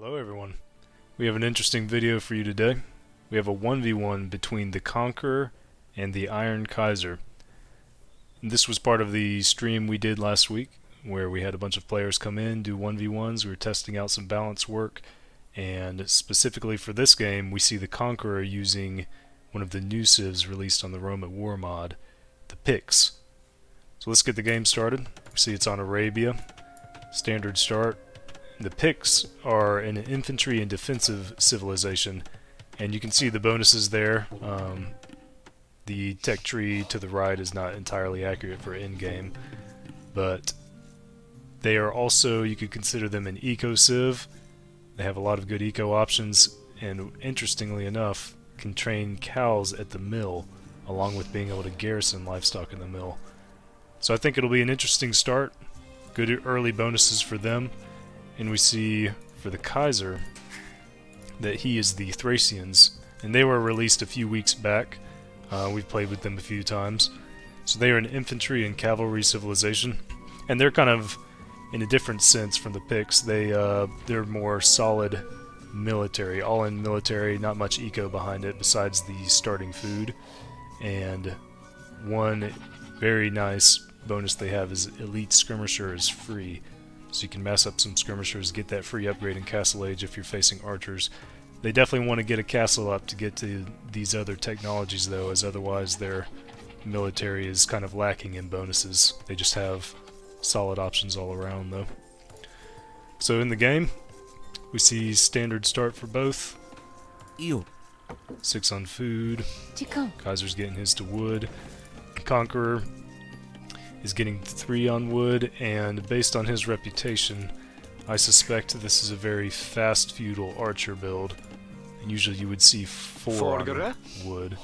Hello everyone. We have an interesting video for you today. We have a 1v1 between the Conqueror and the Iron Kaiser. This was part of the stream we did last week where we had a bunch of players come in, do 1v1s. We were testing out some balance work, and specifically for this game we see the Conqueror using one of the new civs released on the Rome at War mod, the Picts. So let's get the game started. We see it's on Arabia. Standard start. The Picts are an infantry and defensive civilization, and you can see the bonuses there. The tech tree to the right is not entirely accurate for in-game, but they are also, you could consider them an eco-civ. They have a lot of good eco options, and interestingly enough, can train cows at the mill, along with being able to garrison livestock in the mill. So I think it'll be an interesting start. Good early bonuses for them. And we see for the Kaiser that he is the Thracians, and they were released a few weeks back. We've played with them a few times. So they are an infantry and cavalry civilization, and they're kind of in a different sense from the Picts. They're more solid military, all-in military, not much eco behind it besides the starting food. And one very nice bonus they have is Elite Skirmisher is free. So you can mess up some skirmishers, get that free upgrade in Castle Age if you're facing archers. They definitely want to get a castle up to get to these other technologies though, as otherwise their military is kind of lacking in bonuses. They just have solid options all around though. So in the game, we see standard start for both. 6 on food. Kaiser's getting his to wood. Conqueror is getting 3 on wood, and based on his reputation, I suspect this is a very fast feudal archer build, and usually you would see 4 on wood,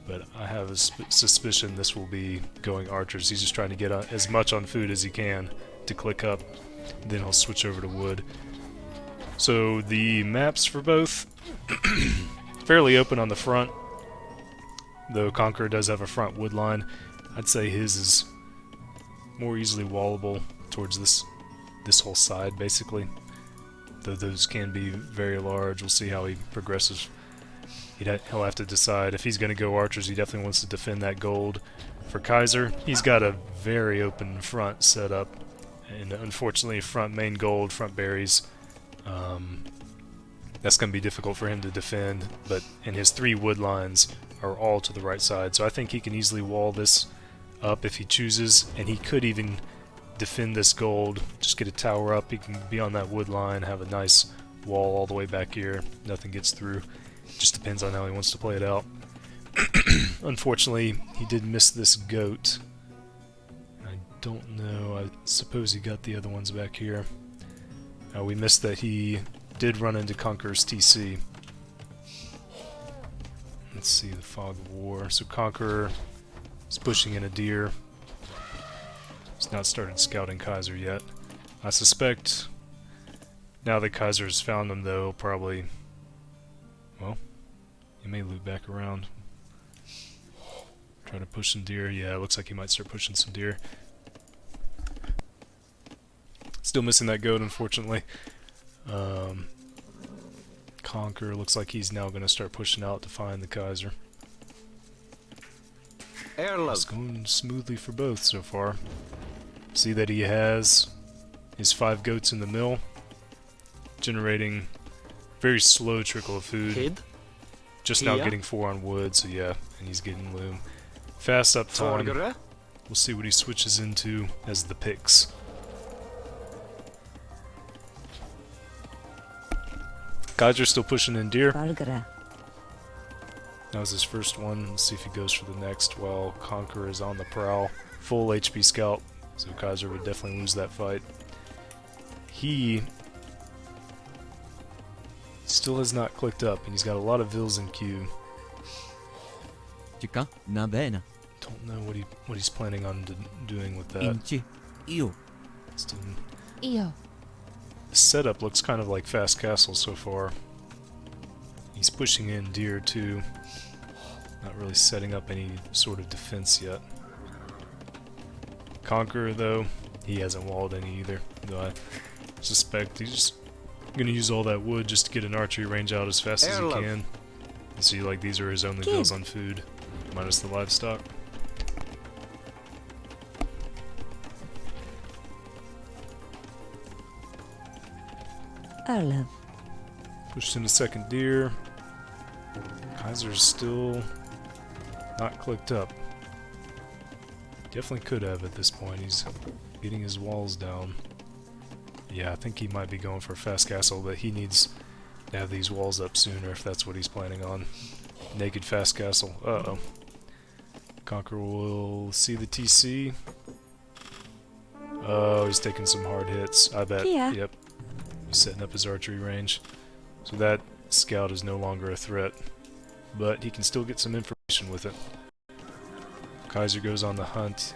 but I have a suspicion this will be going archers. He's just trying to get as much on food as he can to click up, then he'll switch over to wood. So the maps for both, fairly open on the front, though Conqueror does have a front wood line. I'd say his is more easily wallable towards this whole side, basically. Though those can be very large. We'll see how he progresses. He'll have to decide. If he's going to go archers, he definitely wants to defend that gold. For Kaiser, he's got a very open front setup, and unfortunately front main gold, front berries. That's going to be difficult for him to defend, and his 3 wood lines are all to the right side, so I think he can easily wall this up if he chooses, and he could even defend this gold, just get a tower up. He can be on that wood line, have a nice wall all the way back here, nothing gets through. Just depends on how he wants to play it out. Unfortunately, he did miss this goat. I don't know, I suppose he got the other ones back here. We missed that he did run into Conqueror's TC. Let's see, the Fog of War. So Conqueror is pushing in a deer. He's not started scouting Kaiser yet. I suspect now that Kaiser's found him though, probably, well, he may loop back around. Try to push some deer. Yeah, it looks like he might start pushing some deer. Still missing that goat, unfortunately. Conqueror looks like he's now going to start pushing out to find the Kaiser. It's going smoothly for both so far. See that he has his 5 goats in the mill, generating very slow trickle of food. Just now getting 4 on wood, so yeah, and he's getting loom. Fast up time. We'll see what he switches into as the Picts. Kaiser's still pushing in deer. That was his first one. Let's see if he goes for the next while Conqueror is on the prowl. Full HP scout, so Kaiser would definitely lose that fight. He still has not clicked up, and he's got a lot of vills in queue. Don't know what he's planning on doing with that. The setup looks kind of like Fast Castle so far. He's pushing in deer too. Not really setting up any sort of defense yet. Conqueror though, he hasn't walled any either. Though I suspect he's just I'm gonna use all that wood just to get an archery range out as fast as you can. You see, like, these are his only bills on food, minus the livestock. Arlev. Pushed in a second deer. Kaiser's still not clicked up. Definitely could have at this point. He's getting his walls down. Yeah, I think he might be going for a fast castle, but he needs to have these walls up sooner if that's what he's planning on. Naked fast castle. Uh-oh. Conqueror will see the TC. Oh, he's taking some hard hits, I bet. Yeah. Yep. He's setting up his archery range. So that scout is no longer a threat. But he can still get some information with it. Kaiser goes on the hunt.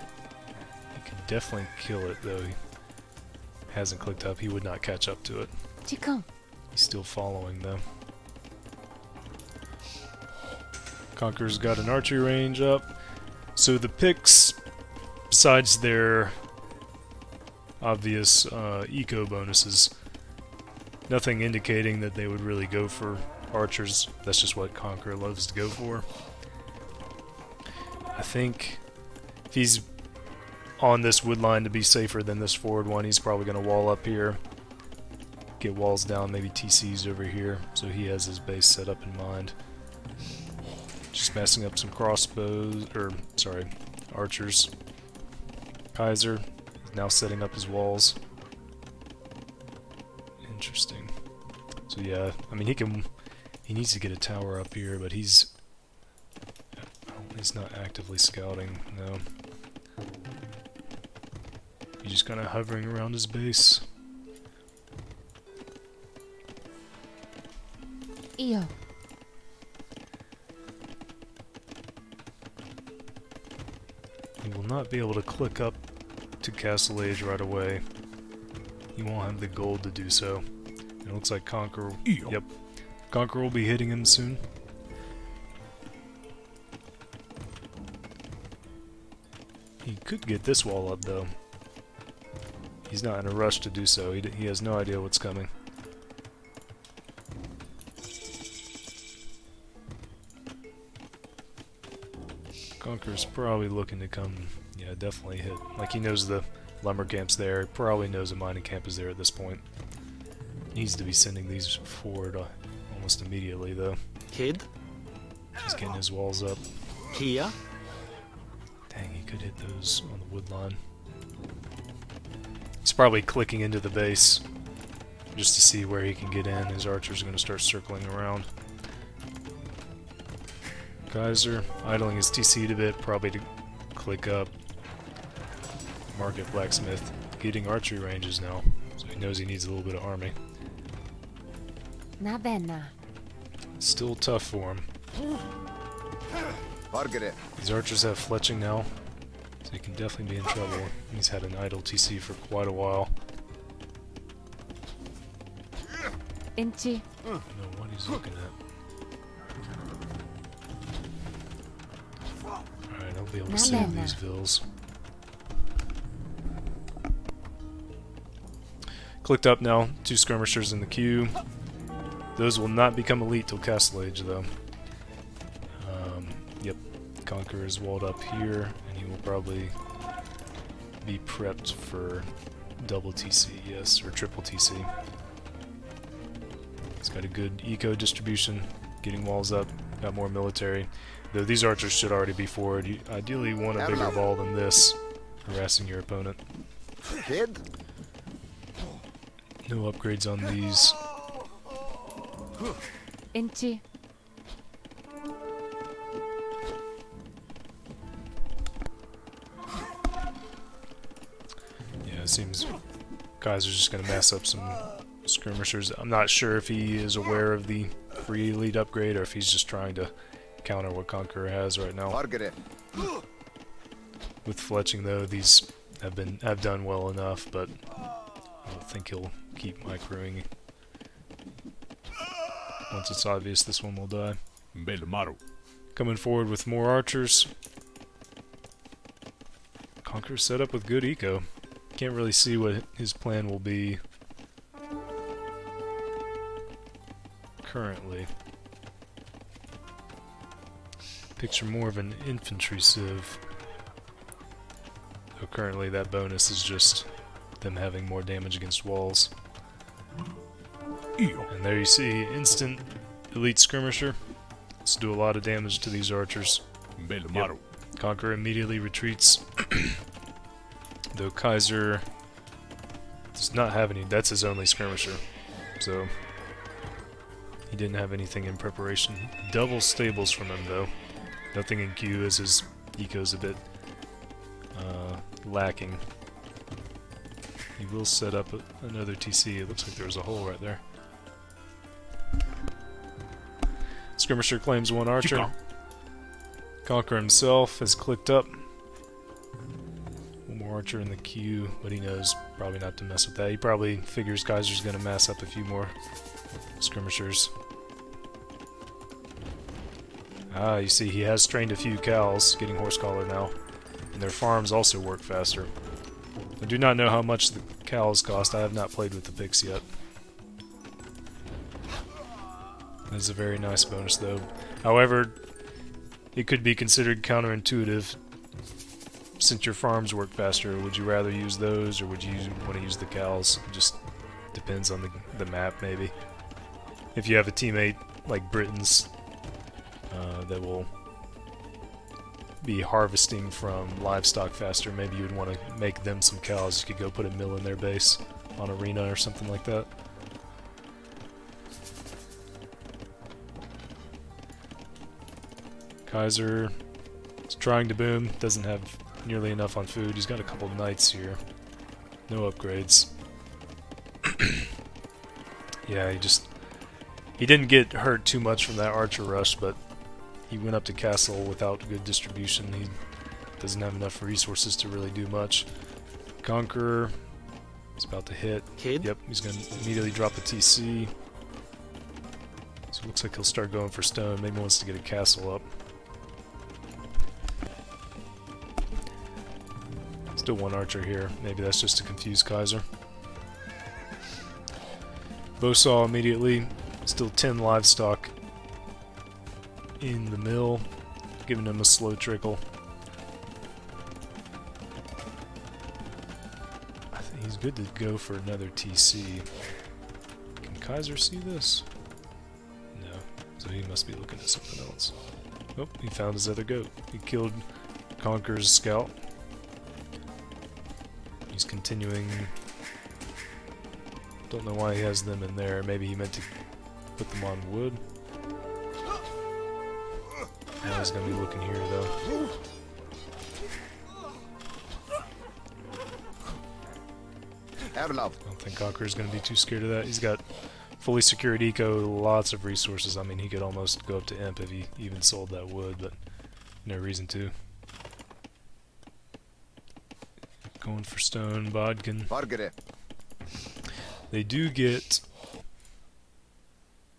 He can definitely kill it, though. He hasn't clicked up. He would not catch up to it. He's still following, though. Conqueror's got an archery range up. So the Picts, besides their obvious eco bonuses, nothing indicating that they would really go for archers. That's just what Conqueror loves to go for. I think if he's on this wood line to be safer than this forward one, he's probably going to wall up here. Get walls down, maybe TCs over here, so he has his base set up in mind. Just messing up some crossbows, or sorry, archers. Kaiser is now setting up his walls. Interesting. So yeah, I mean he needs to get a tower up here, but he's not actively scouting, no. He's just kind of hovering around his base. Io. He will not be able to click up to Castle Age right away. He won't have the gold to do so. It looks like Conqueror... Yep. Conqueror will be hitting him soon. He could get this wall up, though. He's not in a rush to do so. He has no idea what's coming. Conqueror's probably looking to come... Yeah, definitely hit. Like, he knows the lumber camp's there. He probably knows the mining camp is there at this point. Needs to be sending these forward almost immediately, though. Kid? He's getting his walls up. Kia? Dang, he could hit those on the wood line. He's probably clicking into the base just to see where he can get in. His archers are going to start circling around. Kaiser idling his TC'd a bit, probably to click up. Market Blacksmith getting archery ranges now, so he knows he needs a little bit of army. Na benna. Still tough for him. These archers have fletching now, so he can definitely be in trouble. He's had an idle TC for quite a while. Inchi. I don't know what he's looking at. Alright, I'll be able to save these vills. Clicked up now, 2 skirmishers in the queue. Those will not become elite till Castle Age, though. Yep, Conqueror is walled up here, and he will probably be prepped for double TC, yes, or triple TC. He's got a good eco distribution, getting walls up, got more military. Though these archers should already be forward. You ideally want a bigger ball than this, harassing your opponent. Kid? No upgrades on these. Inchi. Yeah, it seems Kaiser's just going to mess up some skirmishers. I'm not sure if he is aware of the free elite upgrade or if he's just trying to counter what Conqueror has right now. With fletching, though, these have done well enough, but I don't think he'll keep microing. Once it's obvious this one will die. Coming forward with more archers. Conqueror set up with good eco. Can't really see what his plan will be. currently. Picts are more of an infantry civ. So currently that bonus is just them having more damage against walls. And there you see instant elite skirmisher. Let's do a lot of damage to these archers. Yep. Conqueror immediately retreats. Though Kaiser does not have any, that's his only skirmisher. So he didn't have anything in preparation. Double stables from him though. Nothing in queue as his eco's a bit lacking. He will set up another TC. It looks like there was a hole right there. Skirmisher claims one archer. Conqueror himself has clicked up. One more archer in the queue, but he knows probably not to mess with that. He probably figures Kaiser's going to mass up a few more skirmishers. Ah, you see he has trained a few cows, getting horse collar now. And their farms also work faster. I do not know how much the cows cost. I have not played with the Picts yet. That is a very nice bonus though. However, it could be considered counterintuitive. Since your farms work faster, would you rather use those or would you want to use the cows? It just depends on the map maybe. If you have a teammate like Britons that will be harvesting from livestock faster, maybe you would want to make them some cows. You could go put a mill in their base on arena or something like that. Kaiser is trying to boom, doesn't have nearly enough on food. He's got a couple knights here. No upgrades. Yeah, he didn't get hurt too much from that archer rush, but he went up to castle without good distribution. He doesn't have enough resources to really do much. Conqueror is about to hit. Yep, he's going to immediately drop the TC. So it looks like he'll start going for stone. Maybe wants to get a castle up. Still one archer here. Maybe that's just to confuse Kaiser. Bowsaw immediately. Still 10 livestock in the mill, giving him a slow trickle. I think he's good to go for another TC. Can Kaiser see this? No. So he must be looking at something else. Oh, he found his other goat. He killed Conqueror's scout. He's continuing. Don't know why he has them in there. Maybe he meant to put them on wood. Now he's gonna be looking here though. I don't think Conqueror's gonna be too scared of that. He's got fully secured eco, lots of resources. I mean, he could almost go up to imp if he even sold that wood, but no reason to. Going for stone, Bodkin. They do get,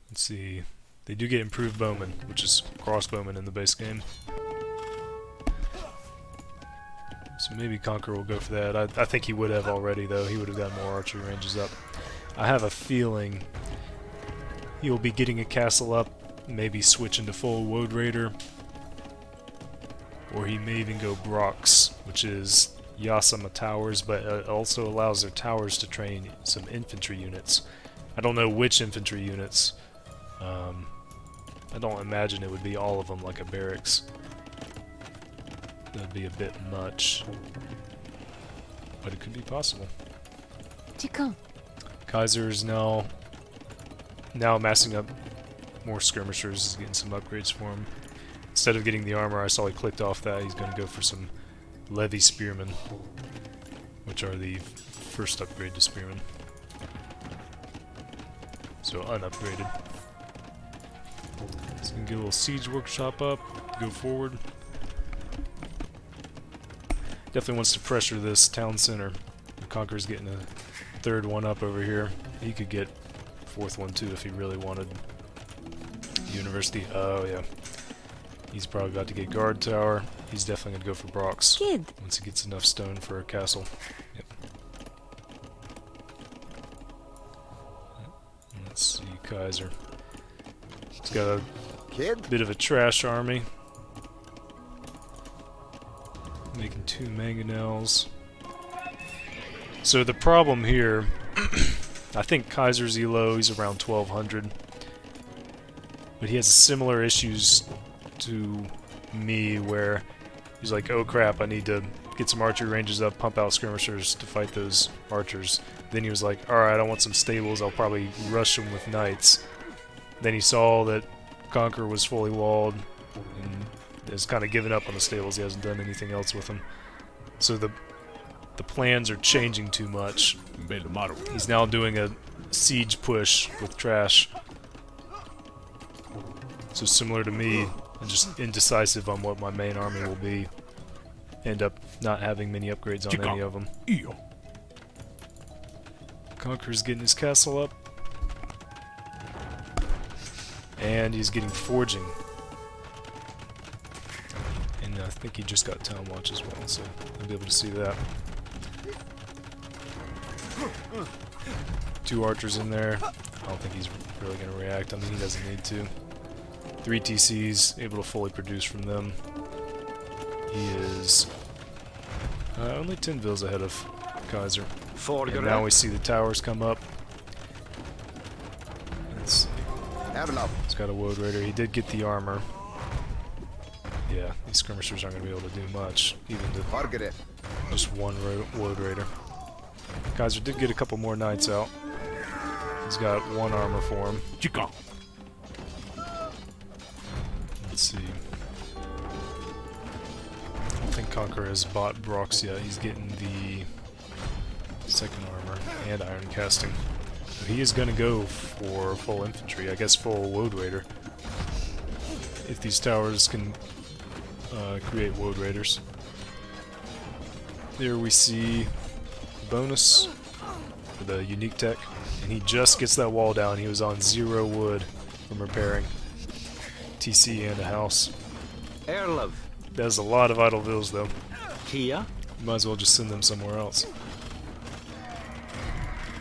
let's see, they do get improved bowman, which is crossbowman in the base game. So maybe Conqueror will go for that. I think he would have already though. He would have got more archery ranges up. I have a feeling he'll be getting a castle up, maybe switch into full Woad Raider, or he may even go Brox, which is Yasama towers, but it also allows their towers to train some infantry units. I don't know which infantry units. I don't imagine it would be all of them like a barracks. That'd be a bit much, but it could be possible. Kaiser is now amassing up more skirmishers. He's getting some upgrades for him. Instead of getting the armor, I saw he clicked off that. He's going to go for some Levy Spearmen, which are the first upgrade to Spearmen. So unupgraded. So we can get a little siege workshop up, go forward. Definitely wants to pressure this town center. The Conqueror's getting a third one up over here. He could get a fourth one too if he really wanted. University, oh yeah. He's probably about to get guard tower. He's definitely going to go for Brox once he gets enough stone for a castle. Yep. Let's see, Kaiser. He's got a Kid? bit of a trash army. Making 2 mangonels. So the problem here, I think Kaiser's elo, he's around 1200. But he has similar issues to me where he's like, oh crap, I need to get some archery ranges up, pump out skirmishers to fight those archers. Then he was like, alright, I want some stables, I'll probably rush them with knights. Then he saw that Conqueror was fully walled and has kind of given up on the stables. He hasn't done anything else with them. So the plans are changing too much. He's now doing a siege push with trash. So similar to me, I'm just indecisive on what my main army will be. End up not having many upgrades on any of them. Conqueror's getting his castle up. And he's getting forging. And I think he just got town watch as well, so I'll be able to see that. 2 archers in there. I don't think he's really going to react. I mean, he doesn't need to. 3 TCs, able to fully produce from them. He is only 10 vills ahead of Kaiser. And now we see the towers come up. Let's see. He's got a Woad Raider. He did get the armor. Yeah, these skirmishers aren't going to be able to do much, even to just 1 Woad Raider. Kaiser did get a couple more knights out. He's got 1 armor for him. Let's see. I don't think Conqueror has bought Brox yet. He's getting the 2nd armor and iron casting. So he is going to go for full infantry, I guess full Woad Raider. If these towers can create Woad Raiders. There we see bonus for the unique tech, and he just gets that wall down. He was on 0 wood from repairing. TC and a house. That's a lot of idle vills though. Kia? Might as well just send them somewhere else.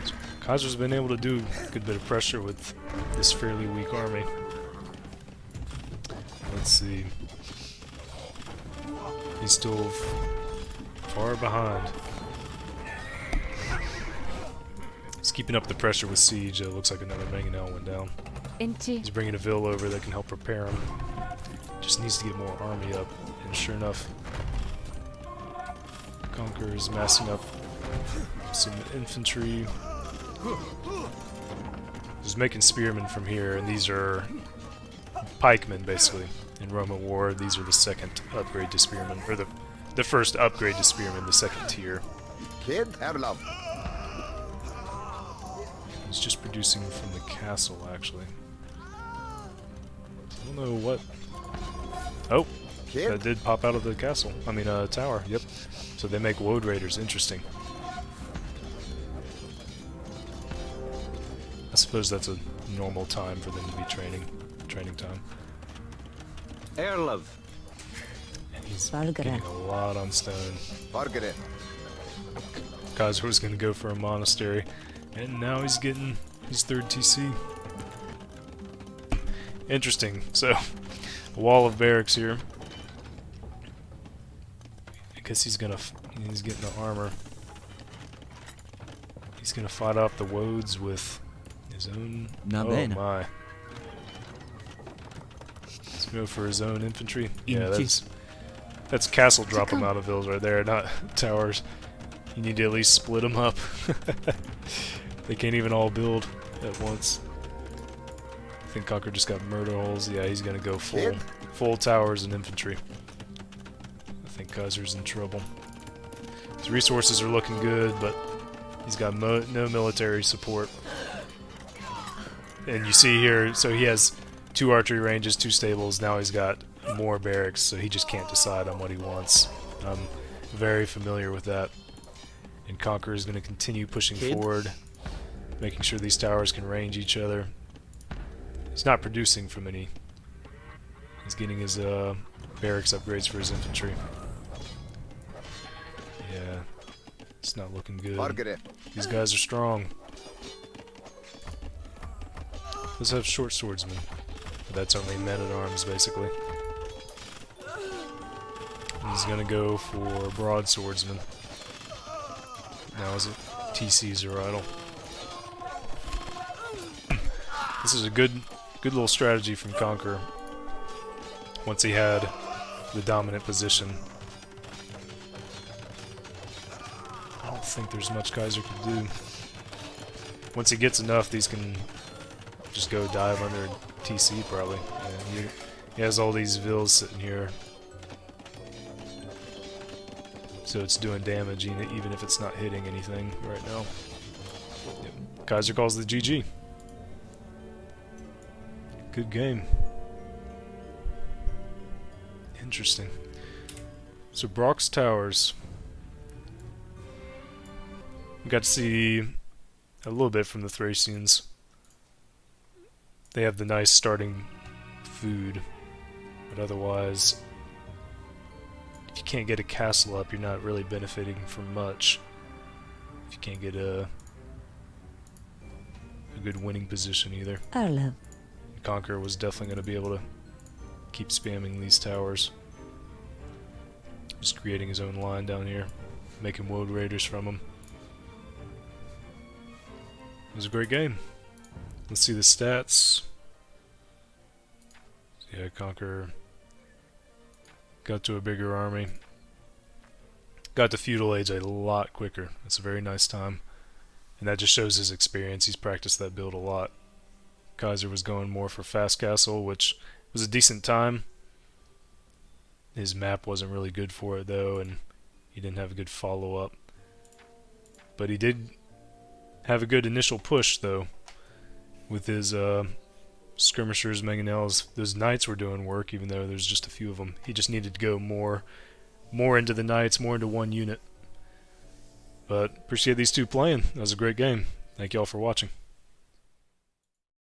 So Kaiser's been able to do a good bit of pressure with this fairly weak army. Let's see. He's still far behind. He's keeping up the pressure with siege. It looks like another mangonel went down. He's bringing a vill over that can help repair him. Just needs to get more army up. And sure enough, Conqueror is massing up some infantry. He's making spearmen from here, and these are pikemen basically. In Roman War, these are the 2nd upgrade to spearmen, or the first upgrade to spearmen, the 2nd tier. Kid, have love. He's just producing from the castle, actually. I don't know what. Oh, Kid? that did pop out of the castle. I mean, tower. Yep. So they make Woad Raiders. Interesting. I suppose that's a normal time for them to be training time. Airlove. And he's getting a lot on stone. Kaiser was going to go for a monastery, and now he's getting his 3rd TC. Interesting. So, a wall of barracks here. I guess he's getting the armor. He's gonna fight off the Woads with his own. Oh my! Let's go for his own infantry. Yeah, that's castle drop them out of vills right there, not towers. You need to at least split them up. They can't even all build at once. I think Conqueror just got murder holes. Yeah, he's gonna go full towers and infantry. I think Kaiser's in trouble. His resources are looking good, but he's got no military support. And you see here, so he has 2 archery ranges, 2 stables. Now he's got more barracks, so he just can't decide on what he wants. I'm very familiar with that. And Conqueror is going to continue pushing forward, making sure these towers can range each other. He's not producing from any. He's getting his barracks upgrades for his infantry. Yeah, it's not looking good. These guys are strong. Let's have short swordsmen. That's only men-at-arms, basically. He's gonna go for broadswordsman. Now is it TC's are idle. This is a good little strategy from Conqueror. Once he had the dominant position. I don't think there's much Kaiser can do. Once he gets enough, these can just go dive under TC probably. Yeah, he has all these vills sitting here. So it's doing damage even if it's not hitting anything right now. Yep. Kaiser calls the GG. Good game. Interesting. So Brock's Towers. We got to see a little bit from the Thracians. They have the nice starting food, but otherwise, if you can't get a castle up, you're not really benefiting from much. If you can't get a good winning position either. Arlo. Conqueror was definitely going to be able to keep spamming these towers. Just creating his own line down here, making woad raiders from him. It was a great game. Let's see the stats. Yeah, Conqueror got to a bigger army. Got to feudal age a lot quicker. That's a very nice time. And that just shows his experience. He's practiced that build a lot. Kaiser was going more for fast castle, which was a decent time. His map wasn't really good for it though, and he didn't have a good follow-up. But he did have a good initial push though, with his skirmishers, mangonels. Those knights were doing work, even though there's just a few of them. He just needed to go more into the knights, more into one unit. But appreciate these two playing. That was a great game. Thank y'all for watching.